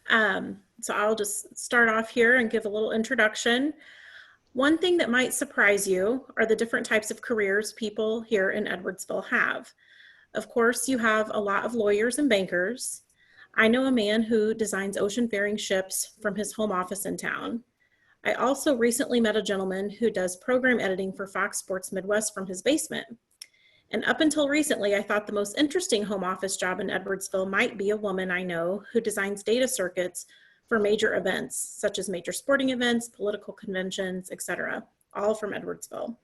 So I'll just start off here and give a little introduction. One thing that might surprise you are the different types of careers people here in Edwardsville have. Of course, you have a lot of lawyers and bankers. I know a man who designs ocean-faring ships from his home office in town. I also recently met a gentleman who does program editing for Fox Sports Midwest from his basement. And up until recently, I thought the most interesting home office job in Edwardsville might be a woman I know who designs data circuits for major events, such as major sporting events, political conventions, etc., all from Edwardsville.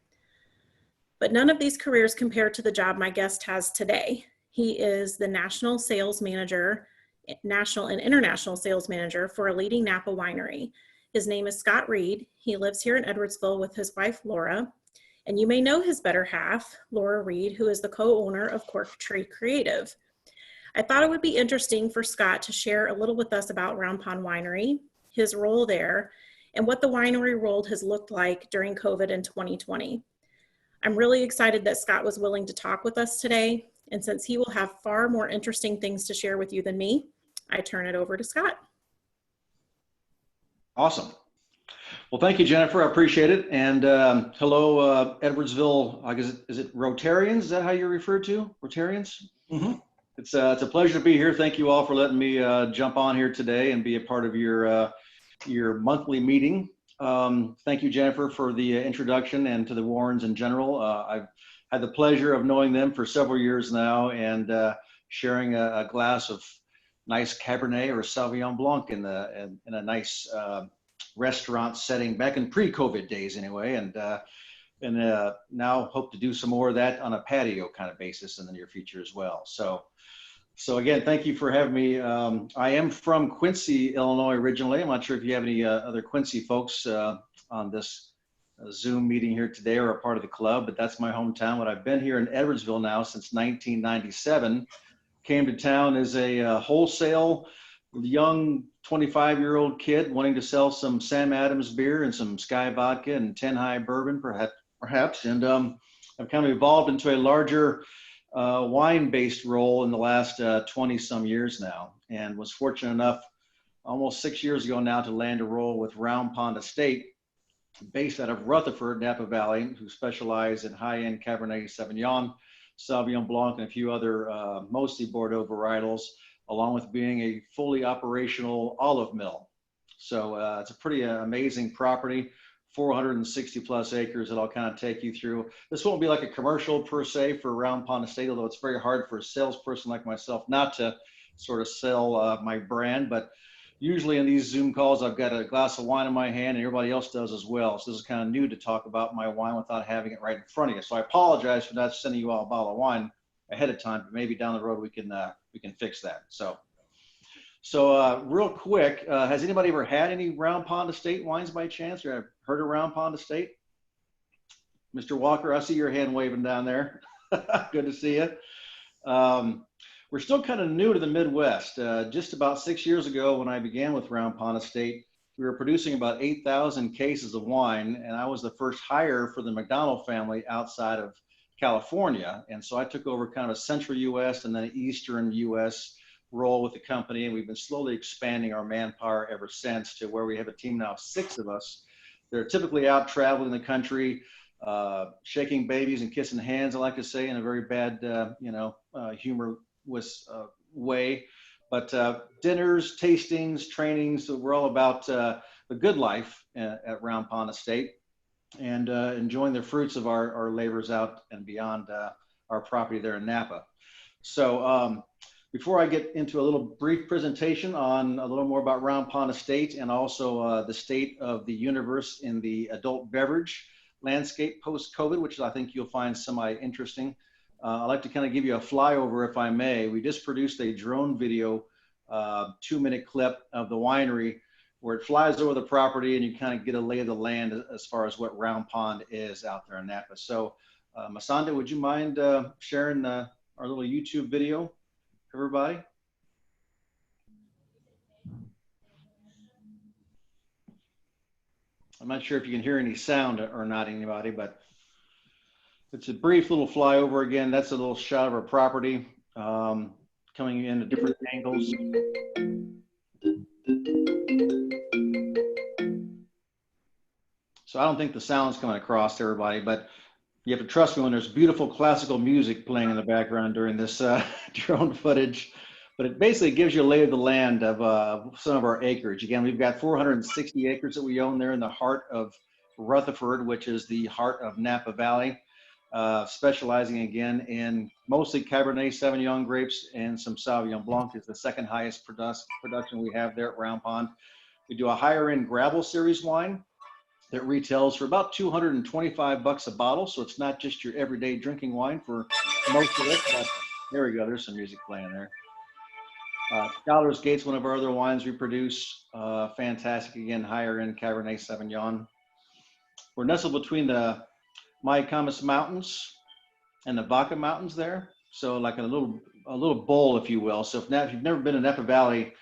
But none of these careers compare to the job my guest has today. He is the national sales manager, national and international sales manager for a leading Napa winery. His name is Scott Reed. He lives here in Edwardsville with his wife, Laura. And you may know his better half, Laura Reed, who is the co-owner of Cork Tree Creative. I thought it would be interesting for Scott to share a little with us about Round Pond Winery, his role there, and what the winery world has looked like during COVID in 2020. I'm really excited that Scott was willing to talk with us today, and since he will have far more interesting things to share with you than me, I turn it over to Scott. Awesome. Well, thank you, Jennifer. I appreciate it. And hello, Edwardsville. I guess is it Rotarians? Is that how you're referred to? Rotarians? Mm-hmm. It's a pleasure to be here. Thank you all for letting me jump on here today and be a part of your monthly meeting. Thank you, Jennifer, for the introduction, and to the Warrens in general. I've had the pleasure of knowing them for several years now, and sharing a glass of nice Cabernet or Sauvignon Blanc in a nice restaurant setting back in pre-COVID days anyway, and now hope to do some more of that on a patio kind of basis in the near future as well. So again, thank you for having me. I am from Quincy, Illinois originally. I'm not sure if you have any other Quincy folks on this Zoom meeting here today or a part of the club, but that's my hometown. But I've been here in Edwardsville now since 1997. Came to town as a wholesale young 25-year-old kid wanting to sell some Sam Adams beer and some Sky vodka and 10 High bourbon perhaps. And I've kind of evolved into a larger wine-based role in the last 20 some years now, and was fortunate enough almost 6 years ago now to land a role with Round Pond Estate, based out of Rutherford, Napa Valley, who specialize in high-end Cabernet Sauvignon, Sauvignon Blanc, and a few other mostly Bordeaux varietals, along with being a fully operational olive mill. So it's a pretty amazing property, 460 plus acres that I'll kind of take you through. This won't be like a commercial per se for Round Pond Estate, although it's very hard for a salesperson like myself not to sort of sell my brand. But usually in these Zoom calls, I've got a glass of wine in my hand, and everybody else does as well. So this is kind of new to talk about my wine without having it right in front of you. So I apologize for not sending you all a bottle of wine ahead of time, but maybe down the road we can fix that. So real quick, has anybody ever had any Round Pond Estate wines by chance, or have heard of Round Pond Estate? Mr. Walker, I see your hand waving down there. Good to see you. We're still kind of new to the Midwest. Just about 6 years ago, when I began with Round Pond Estate, we were producing about 8,000 cases of wine, and I was the first hire for the McDonald family outside of California. And so I took over kind of central US and then eastern US role with the company, and we've been slowly expanding our manpower ever since to where we have a team now of 6 of us. They're typically out traveling the country, shaking babies and kissing hands, I like to say, in a very bad, humorous way. But dinners, tastings, trainings, so we're all about the good life at Round Pond Estate, and enjoying the fruits of our labors out and beyond our property there in Napa. So before I get into a little brief presentation on a little more about Round Pond Estate, and also the state of the universe in the adult beverage landscape post-COVID, which I think you'll find semi-interesting, I'd like to kind of give you a flyover, if I may. We just produced a drone video, 2-minute clip of the winery, where it flies over the property and you kind of get a lay of the land as far as what Round Pond is out there in Napa. So Masanda, would you mind sharing our little YouTube video, everybody? I'm not sure if you can hear any sound or not, anybody, but it's a brief little flyover. Again, that's a little shot of our property, coming in at different angles. So I don't think the sound's coming across to everybody, but you have to trust me when there's beautiful classical music playing in the background during this drone footage. But it basically gives you a lay of the land of some of our acreage. Again, we've got 460 acres that we own there in the heart of Rutherford, which is the heart of Napa Valley, specializing again in mostly Cabernet Sauvignon grapes, and some Sauvignon Blanc is the second highest production we have there at Round Pond. We do a higher end gravel series wine that retails for about $225 a bottle. So it's not just your everyday drinking wine for most of it, but there we go. There's some music playing there. Scholar's Gate's one of our other wines we produce. Fantastic, again, higher end Cabernet Sauvignon. We're nestled between the Mayacamas Mountains and the Vaca Mountains there. So like a little bowl, if you will. So if you've never been in Napa Valley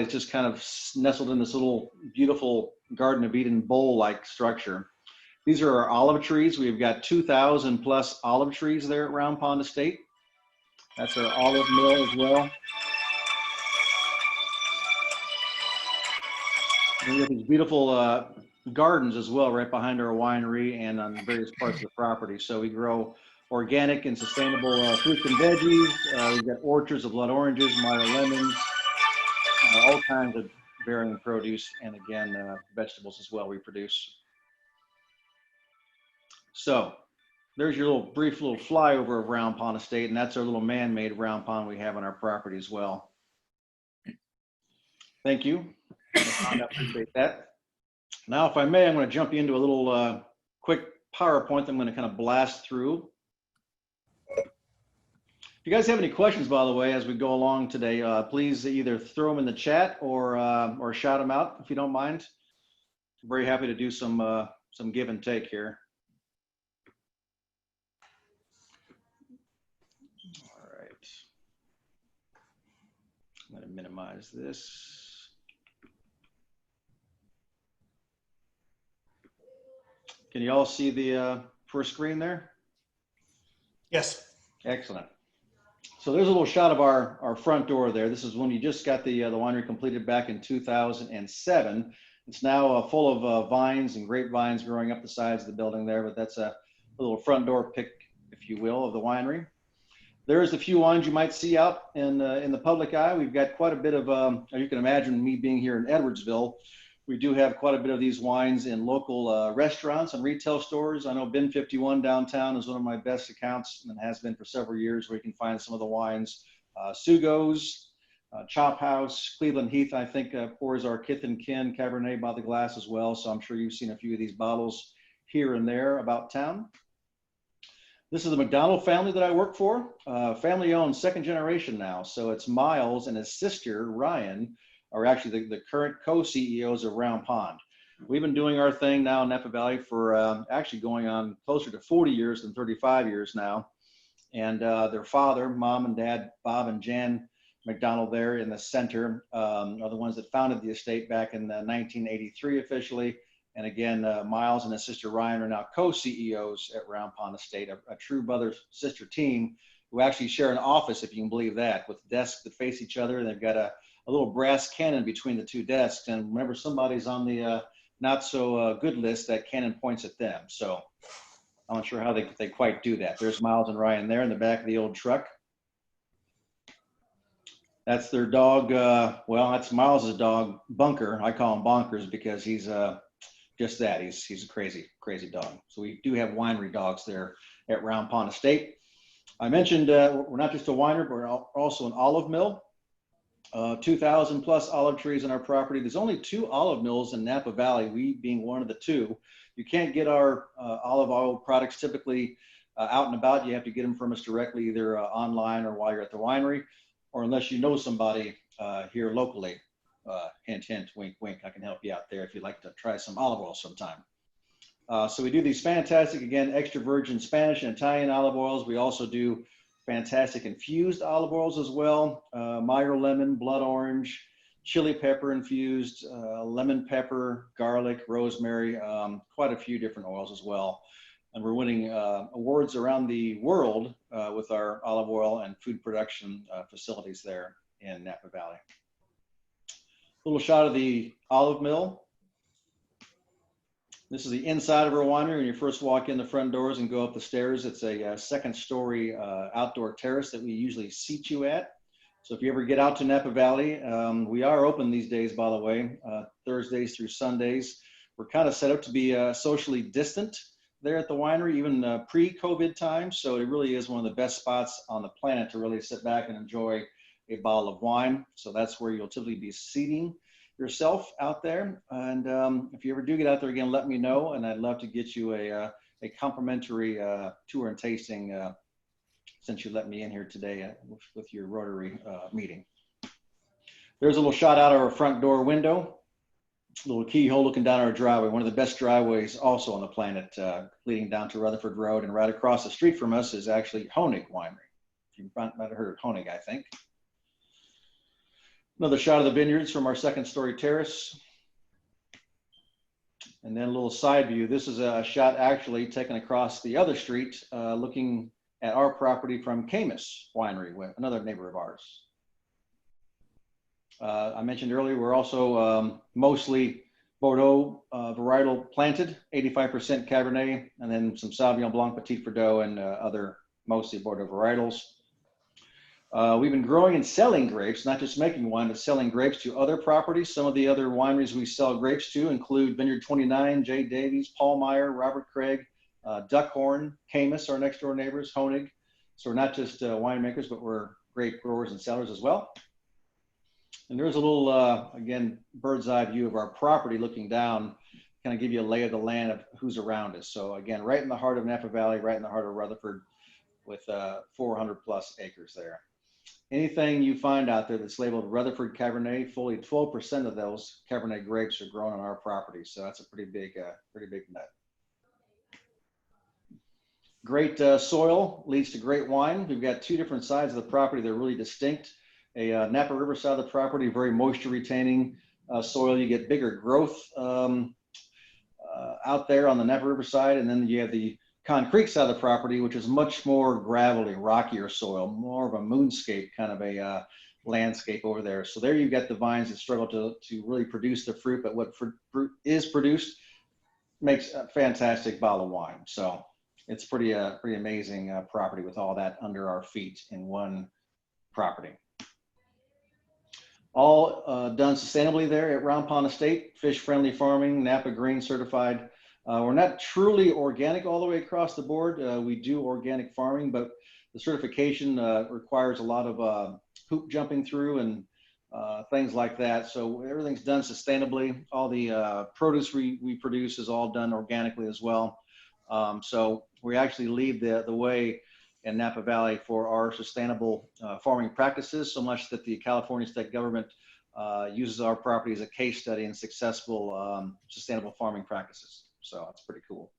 is just kind of nestled in this little beautiful Garden of Eden bowl-like structure. These are our olive trees. We've got 2,000 plus olive trees there at Round Pond Estate. That's our olive mill as well. And we have these beautiful gardens as well right behind our winery and on various parts of the property. So we grow organic and sustainable fruits and veggies. We've got orchards of blood oranges, Meyer lemons, all kinds of varying produce, and again, vegetables as well we produce. So there's your brief little flyover of Round Pond Estate, and that's our little man-made round pond we have on our property as well. Thank you. I appreciate that. Now, if I may, I'm going to jump into a little quick PowerPoint that I'm going to kind of blast through. If you guys have any questions, by the way, as we go along today, please either throw them in the chat or shout them out if you don't mind. I'm very happy to do some give and take here. All right. I'm going to minimize this. Can you all see the first screen there? Yes. Excellent. So there's a little shot of our front door there. This is when you just got the winery completed back in 2007. It's now full of vines and grapevines growing up the sides of the building there, but that's a little front door pic, if you will, of the winery. There's a few wines you might see out in the public eye. We've got quite a bit of, you can imagine me being here in Edwardsville, we do have quite a bit of these wines in local restaurants and retail stores. I know Bin 51 downtown is one of my best accounts and has been for several years, where you can find some of the wines. Sugo's, Chop House, Cleveland Heath, I think pours our Kith and Kin Cabernet by the glass as well. So I'm sure you've seen a few of these bottles here and there about town. This is the McDonald family that I work for, family owned, second generation now. So it's Miles and his sister, Ryan, are actually the current co-CEOs of Round Pond. We've been doing our thing now in Napa Valley for actually going on closer to 40 years than 35 years now. And their father, mom and dad, Bob and Jan McDonald there in the center, are the ones that founded the estate back in 1983 officially. And again, Miles and his sister Ryan are now co-CEOs at Round Pond Estate, a true brother-sister team who actually share an office, if you can believe that, with desks that face each other. And they've got a little brass cannon between the two desks. And whenever somebody's on the not so good list, that cannon points at them. So I'm not sure how they quite do that. There's Miles and Ryan there in the back of the old truck. That's their dog. Well, that's Miles's dog, Bunker. I call him Bonkers because he's just that. He's a crazy dog. So we do have winery dogs there at Round Pond Estate. I mentioned we're not just a winery, but we're also an olive mill. 2,000 plus olive trees on our property. There's only 2 olive mills in Napa Valley, we being one of the 2. You can't get our olive oil products typically out and about. You have to get them from us directly, either online or while you're at the winery, or unless you know somebody here locally. Hint, hint, wink, wink. I can help you out there if you'd like to try some olive oil sometime. So we do these fantastic, again, extra virgin Spanish and Italian olive oils. We also do fantastic infused olive oils as well. Meyer lemon, blood orange, chili pepper infused, lemon pepper, garlic, rosemary, quite a few different oils as well. And we're winning awards around the world with our olive oil and food production facilities there in Napa Valley. A little shot of the olive mill. This is the inside of our winery. When you first walk in the front doors and go up the stairs, it's a second story outdoor terrace that we usually seat you at. So if you ever get out to Napa Valley, we are open these days, by the way, Thursdays through Sundays. We're kind of set up to be socially distant there at the winery, even pre-COVID times. So it really is one of the best spots on the planet to really sit back and enjoy a bottle of wine. So that's where you'll typically be seating yourself out there. And if you ever do get out there again, let me know. And I'd love to get you a complimentary tour and tasting since you let me in here today with your Rotary meeting. There's a little shot out of our front door window. Little keyhole looking down our driveway, one of the best driveways also on the planet, leading down to Rutherford Road. And right across the street from us is actually Honig Winery. You might have heard of Honig, I think. Another shot of the vineyards from our second story terrace. And then a little side view. This is a shot actually taken across the other street, looking at our property from Camus Winery, another neighbor of ours. I mentioned earlier, we're also mostly Bordeaux varietal planted, 85% Cabernet, and then some Sauvignon Blanc, Petit Verdot, and other mostly Bordeaux varietals. We've been growing and selling grapes, not just making wine, but selling grapes to other properties. Some of the other wineries we sell grapes to include Vineyard 29, J. Davies, Paul Meyer, Robert Craig, Duckhorn, Camus, our next door neighbors, Honig. So we're not just winemakers, but we're grape growers and sellers as well. And there's a little, again, bird's eye view of our property looking down, kind of give you a lay of the land of who's around us. So again, right in the heart of Napa Valley, right in the heart of Rutherford, with 400 plus acres there. Anything you find out there that's labeled Rutherford Cabernet, fully 12% of those Cabernet grapes are grown on our property. So that's a pretty big nut. Great soil leads to great wine. We've got two different sides of the property that are really distinct. A Napa River side of the property, very moisture retaining soil. You get bigger growth out there on the Napa River side. And then you have the Concrete side of the property, which is much more gravelly, rockier soil, more of a moonscape kind of a landscape over there. So there you get the vines that struggle to really produce the fruit, but what fruit is produced makes a fantastic bottle of wine. So it's pretty amazing property with all that under our feet in one property. All done sustainably there at Round Pond Estate, fish-friendly farming, Napa Green certified. We're not truly organic all the way across the board. We do organic farming, but the certification requires a lot of hoop jumping through and things like that. So everything's done sustainably. All the produce we produce is all done organically as well. So we actually lead the way in Napa Valley for our sustainable farming practices, so much that the California state government uses our property as a case study in successful sustainable farming practices. So it's pretty cool.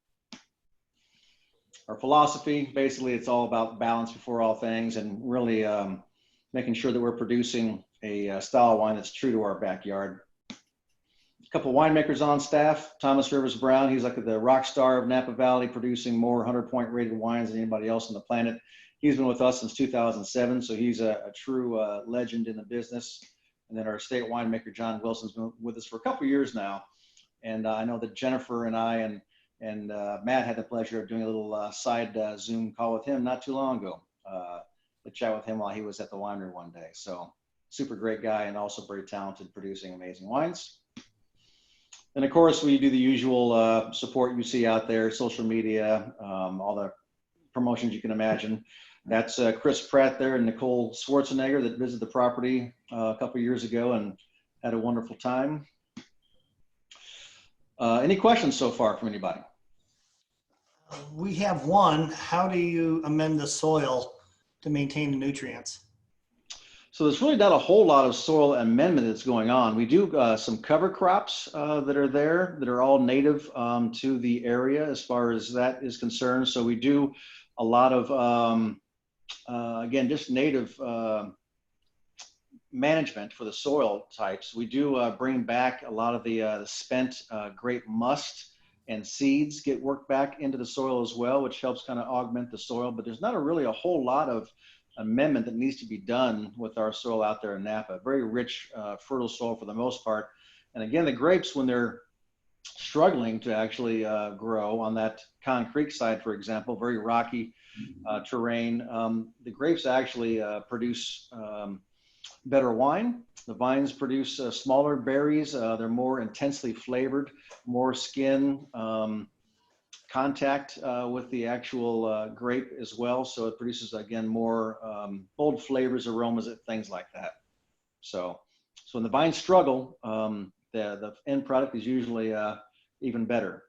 Our philosophy, basically, it's all about balance before all things, and really making sure that we're producing a style of wine that's true to our backyard. A couple winemakers on staff. Thomas Rivers Brown, he's like the rock star of Napa Valley, producing more 100-point rated wines than anybody else on the planet. He's been with us since 2007, so he's a true legend in the business. And then our estate winemaker, John Wilson's been with us for a couple years now. And I know that Jennifer and I and Matt had the pleasure of doing a little side Zoom call with him not too long ago to chat with him while he was at the winery one day. So super great guy and also very talented, producing amazing wines. And of course, we do the usual support you see out there, social media, all the promotions you can imagine. That's Chris Pratt there and Nicole Schwarzenegger that visited the property a couple years ago and had a wonderful time. Any questions so far from anybody? We have one. How do you amend the soil to maintain the nutrients? So there's really not a whole lot of soil amendment that's going on. We do some cover crops that are there that are all native to the area as far as that is concerned. So we do a lot of, again, just native management for the soil types. We do bring back a lot of the spent grape must and seeds get worked back into the soil as well, which helps kind of augment the soil. But there's not really a whole lot of amendment that needs to be done with our soil out there in Napa. Very rich, fertile soil for the most part. And again, the grapes, when they're struggling to actually grow on that concrete side, for example, very rocky terrain. The grapes actually produce better wine. The vines produce smaller berries. They're more intensely flavored, more skin contact with the actual grape as well. So it produces, again, more bold flavors, aromas, things like that. So when the vines struggle, the end product is usually even better.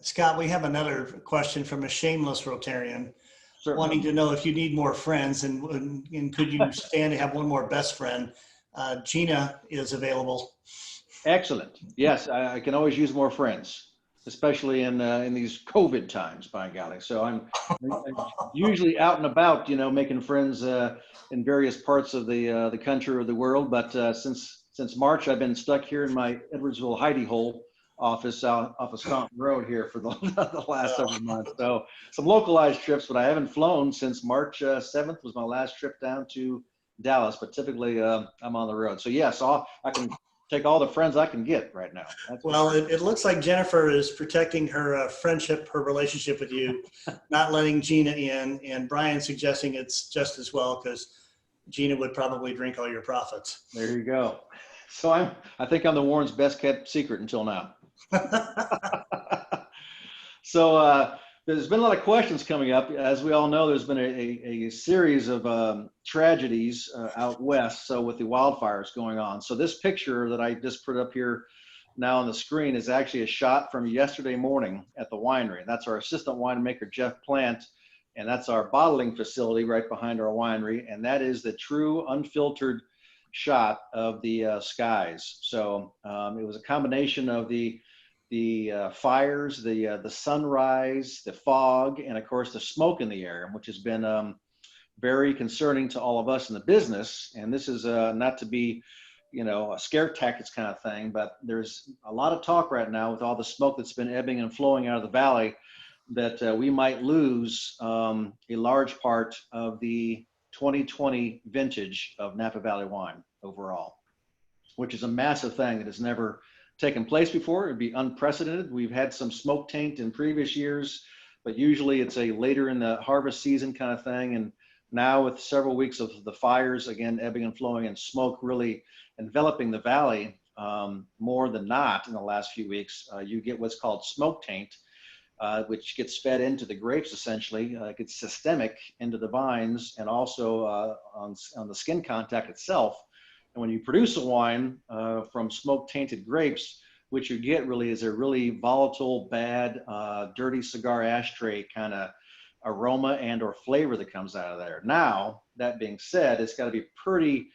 Scott, we have another question from a shameless Rotarian Certainly. wanting to know if you need more friends and could you stand to have one more best friend. Gina is available. Excellent. Yes, I can always use more friends, especially in these COVID times, by golly. So I'm usually out and about, making friends in various parts of the country or the world. But since March, I've been stuck here in my Edwardsville hidey hole office out off of Staunton Road here for the last several months. So some localized trips, but I haven't flown since March 7th was my last trip down to Dallas. But typically I'm on the road. So yes, I can take all the friends I can get right now. Well, it looks like Jennifer is protecting her friendship, her relationship with you, not letting Gina in, and Brian suggesting it's just as well because Gina would probably drink all your profits. There you go. So I think I'm the Warren's best kept secret until now. So there's been a lot of questions coming up. As we all know, there's been a series of tragedies out west. So with the wildfires going on. So this picture that I just put up here now on the screen is actually a shot from yesterday morning at the winery. And that's our assistant winemaker, Jeff Plant. And that's our bottling facility right behind our winery. And that is the true unfiltered shot of the skies. So it was a combination of the fires, the sunrise, the fog, and of course the smoke in the air, which has been very concerning to all of us in the business. And this is not to be, a scare tactics kind of thing, but there's a lot of talk right now with all the smoke that's been ebbing and flowing out of the valley that we might lose a large part of the 2020 vintage of Napa Valley wine overall, which is a massive thing that has never taken place before. It'd be unprecedented. We've had some smoke taint in previous years, but usually it's a later in the harvest season kind of thing. And now with several weeks of the fires, again, ebbing and flowing and smoke really enveloping the valley more than not in the last few weeks, you get what's called smoke taint, which gets fed into the grapes essentially. It gets systemic into the vines and also on the skin contact itself. And when you produce a wine from smoke-tainted grapes, what you get really is a really volatile, bad, dirty cigar ashtray kind of aroma and or flavor that comes out of there. Now, that being said, it's got to be pretty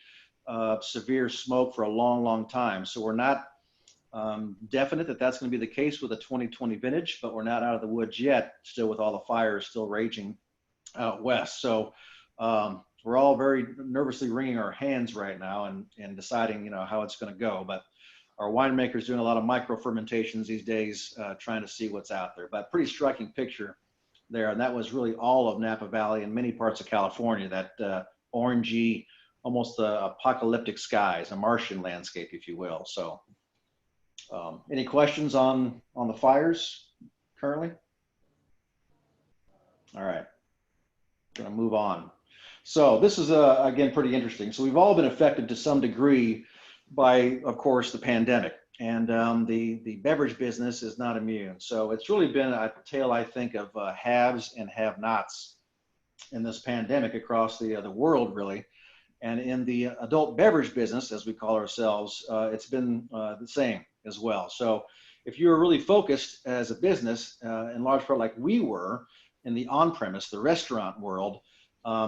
severe smoke for a long, long time. So we're not definite that that's going to be the case with the 2020 vintage, but we're not out of the woods yet, still with all the fires still raging out west. So we're all very nervously wringing our hands right now and deciding, how it's going to go. But our winemakers doing a lot of micro fermentations these days, trying to see what's out there. But pretty striking picture there. And that was really all of Napa Valley and many parts of California, that orangey, almost apocalyptic skies, a Martian landscape, if you will. So any questions on the fires currently? All right, going to move on. So this is, again, pretty interesting. So we've all been affected to some degree by, of course, the pandemic. And the beverage business is not immune. So it's really been a tale, I think, of haves and have-nots in this pandemic across the world, really. And in the adult beverage business, as we call ourselves, it's been the same as well. So if you're really focused as a business, in large part like we were in the on-premise, the restaurant world,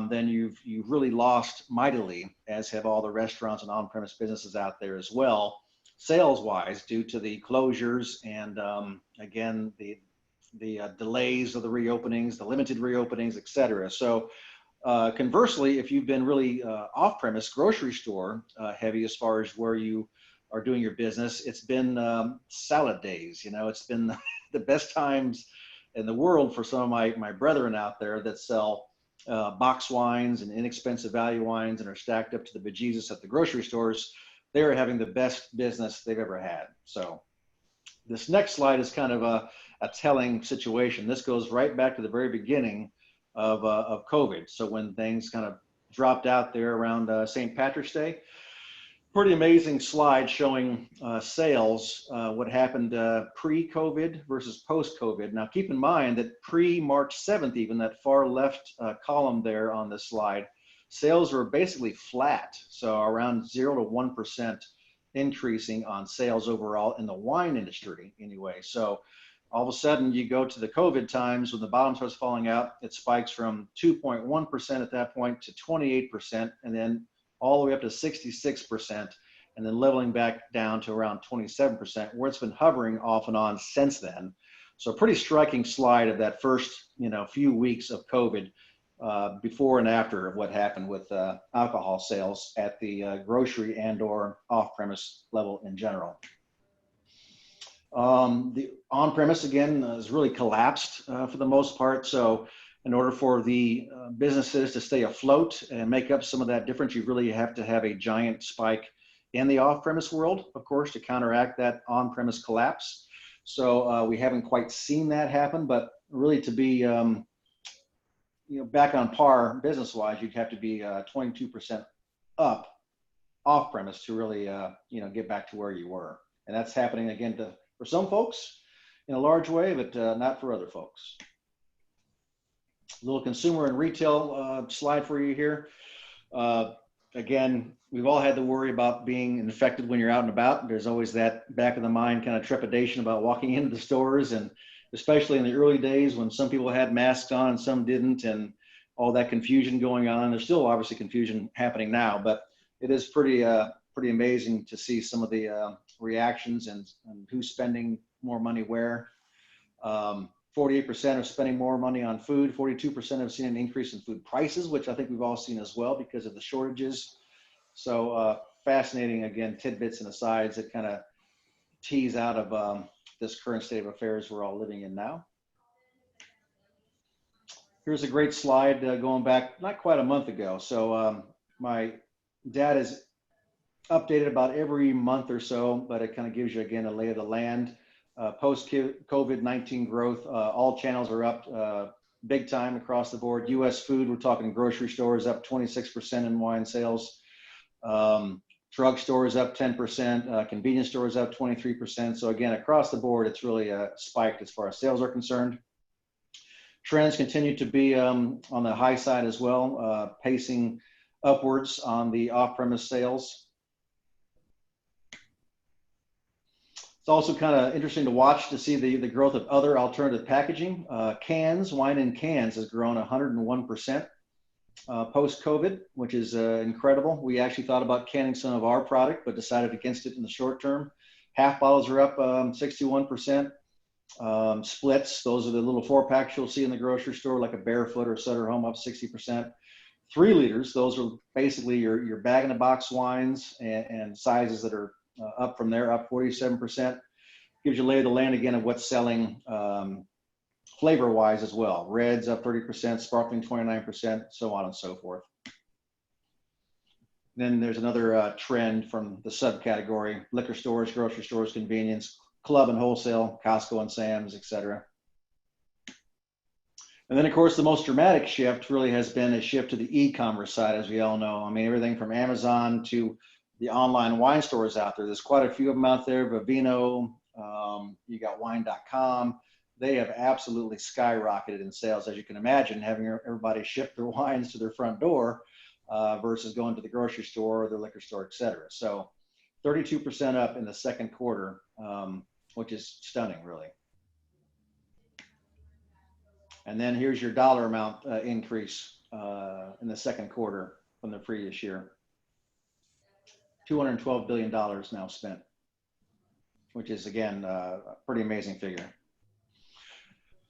then you've really lost mightily, as have all the restaurants and on-premise businesses out there as well, sales-wise, due to the closures and again the delays of the reopenings, the limited reopenings, et cetera. So conversely, if you've been really off-premise, grocery store heavy as far as where you are doing your business, it's been salad days. It's been the best times in the world for some of my brethren out there that sell box wines and inexpensive value wines and are stacked up to the bejesus at the grocery stores. They're having the best business they've ever had. So This next slide is kind of a telling situation. This goes right back to the very beginning of COVID. So when things kind of dropped out there around St. Patrick's Day. Pretty amazing slide showing sales, what happened pre-COVID versus post-COVID. Now keep in mind that pre-March 7th, even that far left column there on this slide, sales were basically flat. So around 0 to 1% increasing on sales overall in the wine industry anyway. So all of a sudden you go to the COVID times when the bottom starts falling out, it spikes from 2.1% at that point to 28%, and then all the way up to 66%, and then leveling back down to around 27%, where it's been hovering off and on since then. So a pretty striking slide of that first, few weeks of COVID, before and after of what happened with alcohol sales at the grocery and/or off-premise level in general. The on-premise again has really collapsed for the most part. So in order for the businesses to stay afloat and make up some of that difference, you really have to have a giant spike in the off-premise world, of course, to counteract that on-premise collapse. So we haven't quite seen that happen, but really to be back on par business-wise, you'd have to be 22% up off-premise to really get back to where you were. And that's happening again for some folks in a large way, but not for other folks. Little consumer and retail slide for you here. Again, we've all had to worry about being infected when you're out and about. There's always that back of the mind kind of trepidation about walking into the stores, and especially in the early days when some people had masks on and some didn't, and all that confusion going on. There's still obviously confusion happening now, but it is pretty amazing to see some of the reactions and who's spending more money where. 48% are spending more money on food. 42% have seen an increase in food prices, which I think we've all seen as well because of the shortages. So fascinating, again, tidbits and asides that kind of tease out of this current state of affairs we're all living in now. Here's a great slide going back not quite a month ago. So my data is updated about every month or so, but it kind of gives you, again, a lay of the land. Post-COVID-19 growth, all channels are up big time across the board. U.S. food, we're talking grocery stores up 26% in wine sales. Drug stores up 10%, convenience stores up 23%. So again, across the board, it's really spiked as far as sales are concerned. Trends continue to be on the high side as well, pacing upwards on the off-premise sales. It's also kind of interesting to watch to see the growth of other alternative packaging. Cans, wine in cans has grown 101% post-COVID, which is incredible. We actually thought about canning some of our product, but decided against it in the short term. Half bottles are up 61%. Splits, those are the little 4-packs you'll see in the grocery store, like a Barefoot or Sutter Home, up 60%. 3 liters, those are basically your bag-in-a-box wines and sizes that are up from there, up 47%. Gives you a lay of the land again of what's selling flavor-wise as well. Reds up 30%, sparkling 29%, so on and so forth. Then there's another trend from the subcategory: liquor stores, grocery stores, convenience, club and wholesale, Costco and Sam's, etc. And then, of course, the most dramatic shift really has been a shift to the e-commerce side, as we all know. I mean, everything from Amazon to the online wine stores out there. There's quite a few of them out there. Vivino, you got wine.com. They have absolutely skyrocketed in sales, as you can imagine, having everybody ship their wines to their front door versus going to the grocery store or the liquor store, et cetera. So 32% up in the second quarter, which is stunning, really. And then here's your dollar amount increase in the second quarter from the previous year. $212 billion now spent, which is, again, a pretty amazing figure.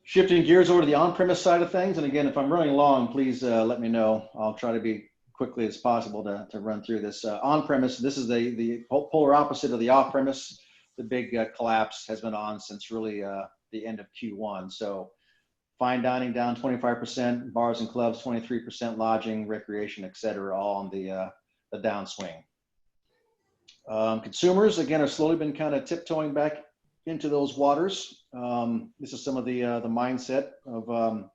Shifting gears over to the on-premise side of things. And again, if I'm running long, please let me know. I'll try to be quickly as possible to run through this. On-premise, this is the polar opposite of the off-premise. The big collapse has been on since really the end of Q1. So fine dining down 25%, bars and clubs 23%, lodging, recreation, et cetera, all on the downswing. Consumers, again, have slowly been kind of tiptoeing back into those waters. This is some of the mindset of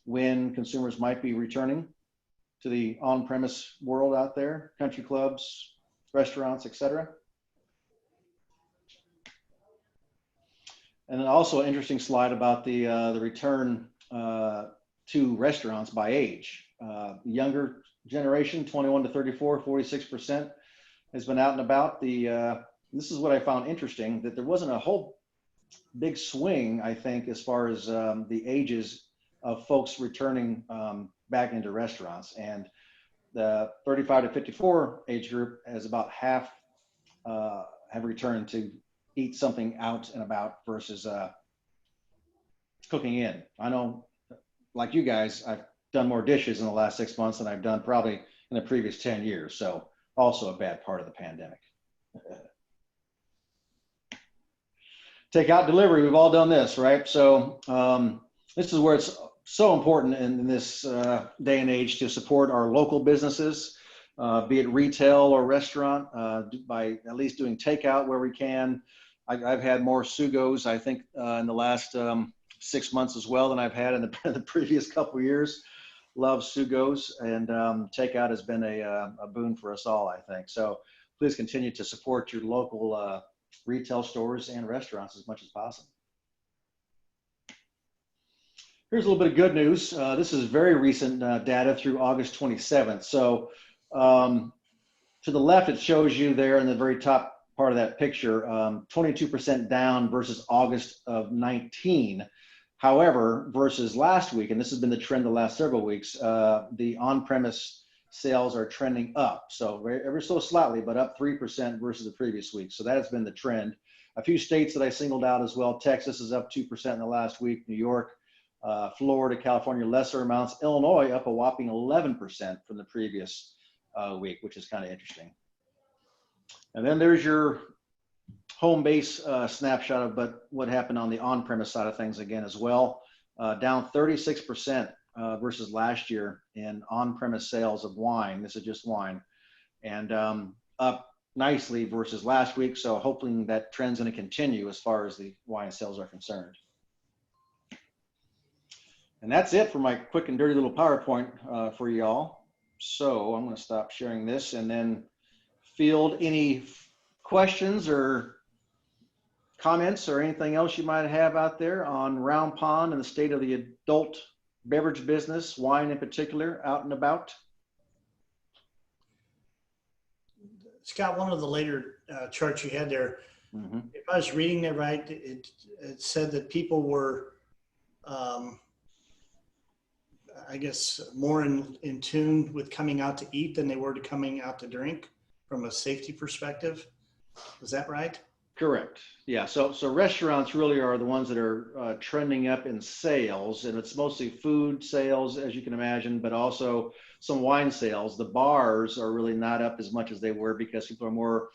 when consumers might be returning to the on-premise world out there, country clubs, restaurants, etc. And then also an interesting slide about the return to restaurants by age. Younger generation, 21 to 34, 46% has been out and about. This is what I found interesting, that there wasn't a whole big swing, I think, as far as the ages of folks returning back into restaurants. And the 35 to 54 age group has about half have returned to eat something out and about versus cooking in. I know, like you guys, I've done more dishes in the last 6 months than I've done probably in the previous 10 years. So also a bad part of the pandemic. Takeout delivery, we've all done this, right? So this is where it's so important in this day and age to support our local businesses, be it retail or restaurant, by at least doing takeout where we can. I've had more Sugos, I think, in the last 6 months as well than I've had in the previous couple of years. Love Sugos, and takeout has been a boon for us all, I think. So please continue to support your local retail stores and restaurants as much as possible. Here's a little bit of good news. This is very recent data through August 27th. So to the left, it shows you there in the very top part of that picture, 22% down versus August of 19. However, versus last week, and this has been the trend the last several weeks, the on-premise sales are trending up. So ever so slightly, but up 3% versus the previous week. So that has been the trend. A few states that I singled out as well. Texas is up 2% in the last week. New York, Florida, California, lesser amounts. Illinois up a whopping 11% from the previous week, which is kind of interesting. And then there's your home base snapshot of what happened on the on-premise side of things again as well. Down 36% versus last year in on-premise sales of wine. This is just wine. And up nicely versus last week. So hopefully that trend's going to continue as far as the wine sales are concerned. And that's it for my quick and dirty little PowerPoint for y'all. So I'm going to stop sharing this and then field any questions or comments or anything else you might have out there on Round Pond and the state of the adult beverage business, wine in particular, out and about. Scott, one of the later charts you had there, if I was reading that right, it said that people were, I guess, more in tune with coming out to eat than they were to coming out to drink from a safety perspective. Is that right? Correct. Yeah. So restaurants really are the ones that are trending up in sales, and it's mostly food sales, as you can imagine, but also some wine sales. The bars are really not up as much as they were because people are more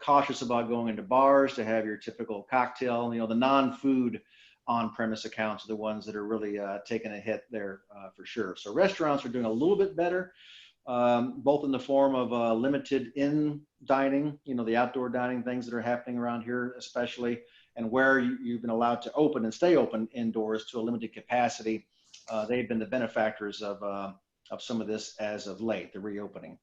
cautious about going into bars to have your typical cocktail. You know, the non-food on-premise accounts are the ones that are really taking a hit there for sure. So restaurants are doing a little bit better, both in the form of limited in dining, you know, the outdoor dining things that are happening around here, especially, and where you've been allowed to open and stay open indoors to a limited capacity. They've been the benefactors of some of this as of late, the reopening.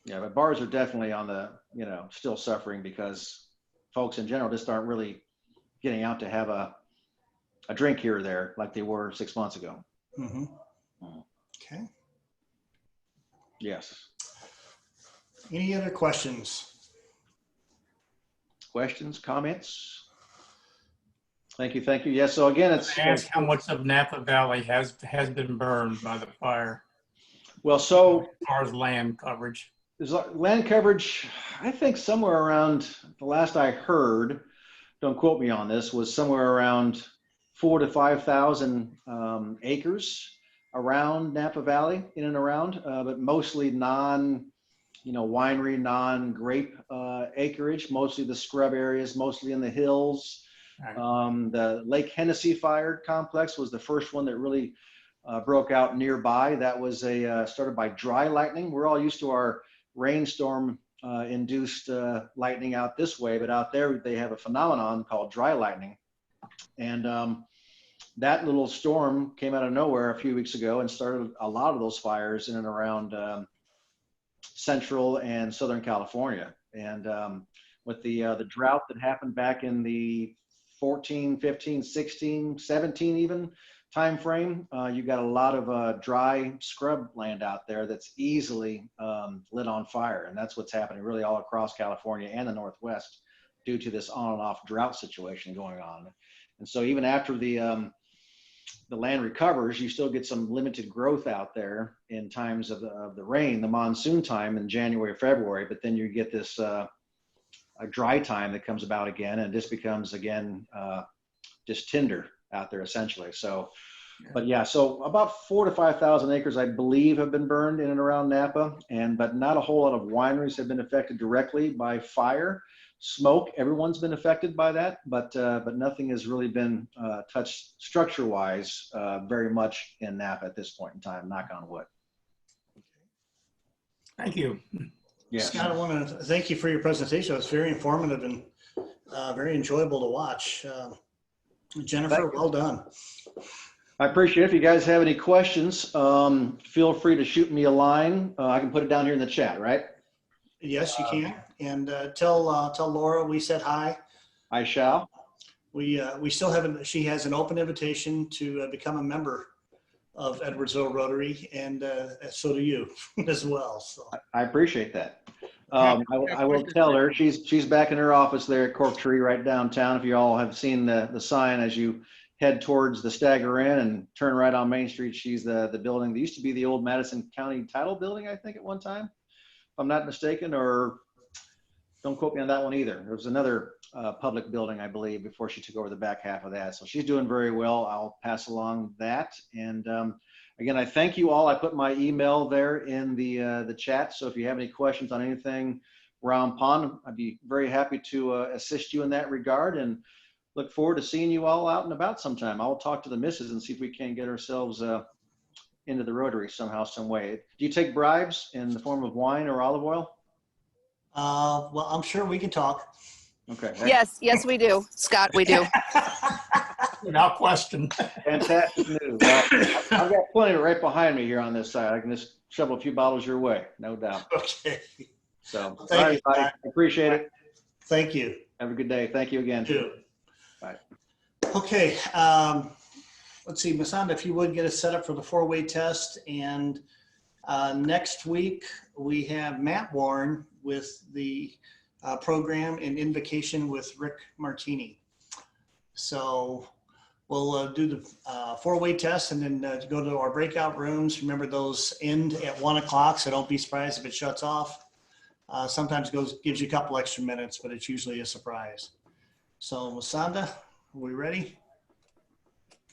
Yeah, but bars are definitely on the, you know, still suffering because folks in general just aren't really getting out to have a drink here or there like they were 6 months ago. Okay. Yes. Any other questions? Questions, comments? Thank you, thank you. Yes, so again, it's... Ask how much of Napa Valley has been burned by the fire? Well, so... As far as land coverage. There's land coverage, I think somewhere around, the last I heard, don't quote me on this, was somewhere around 4,000 to 5,000 acres around Napa Valley, in and around, but mostly winery, non-grape acreage, mostly the scrub areas, mostly in the hills. Right. The Lake Hennessy fire complex was the first one that really broke out nearby. That was started by dry lightning. We're all used to our rainstorm induced lightning out this way, but out there they have a phenomenon called dry lightning. And that little storm came out of nowhere a few weeks ago and started a lot of those fires in and around Central and Southern California. And with the drought that happened back in the 14, 15, 16, 17 even time frame, you got a lot of dry scrub land out there that's easily lit on fire. And that's what's happening really all across California and the Northwest due to this on and off drought situation going on. And so even after the land recovers, you still get some limited growth out there in times of the rain, the monsoon time in January, February, but then you get this a dry time that comes about again, and this becomes again just tinder out there essentially. So, but yeah, so about 4,000 to 5,000 acres, I believe, have been burned in and around Napa, but not a whole lot of wineries have been affected directly by fire. Smoke, everyone's been affected by that, but nothing has really been touched structure-wise very much in Napa at this point in time, knock on wood. Thank you. Yes. Scott, I want to thank you for your presentation. It was very informative and very enjoyable to watch. Jennifer, well done. I appreciate it. If you guys have any questions, feel free to shoot me a line. I can put it down here in the chat, right? Yes, you can. And tell Laura we said hi. I shall. We still haven't. She has an open invitation to become a member of Edwardsville Rotary, and so do you as well. So I appreciate that. I will tell her she's back in her office there at Cork Tree right downtown. If you all have seen the sign as you head towards the Stagger Inn and turn right on Main Street, she's the building that used to be the old Madison County Title Building, I think, at one time, if I'm not mistaken, or don't quote me on that one either. There was another public building, I believe, before she took over the back half of that. So she's doing very well. I'll pass along that. And again, I thank you all. I put my email there in the chat. So if you have any questions on anything Round Pond, I'd be very happy to assist you in that regard, and look forward to seeing you all out and about sometime. I'll talk to the missus and see if we can get ourselves into the Rotary somehow, some way. Do you take bribes in the form of wine or olive oil? well, I'm sure we can talk. Okay. Yes, we do. Scott, we do. Without question. Fantastic news. Well, I've got plenty right behind me here on this side. I can just shovel a few bottles your way, no doubt. Okay. So, Thank all you, right, Scott. I appreciate it. Thank you. Have a good day. Thank you again. You too. Bye. Okay. Let's see, Masanda, if you would get us set up for the 4-way test. And next week we have Matt Warren with the program and invocation with Rick Martini. So we'll do the 4-way test and then go to our breakout rooms. Remember, those end at 1 o'clock, so don't be surprised if it shuts off. Sometimes gives you a couple extra minutes, but it's usually a surprise. So Masanda, are we ready?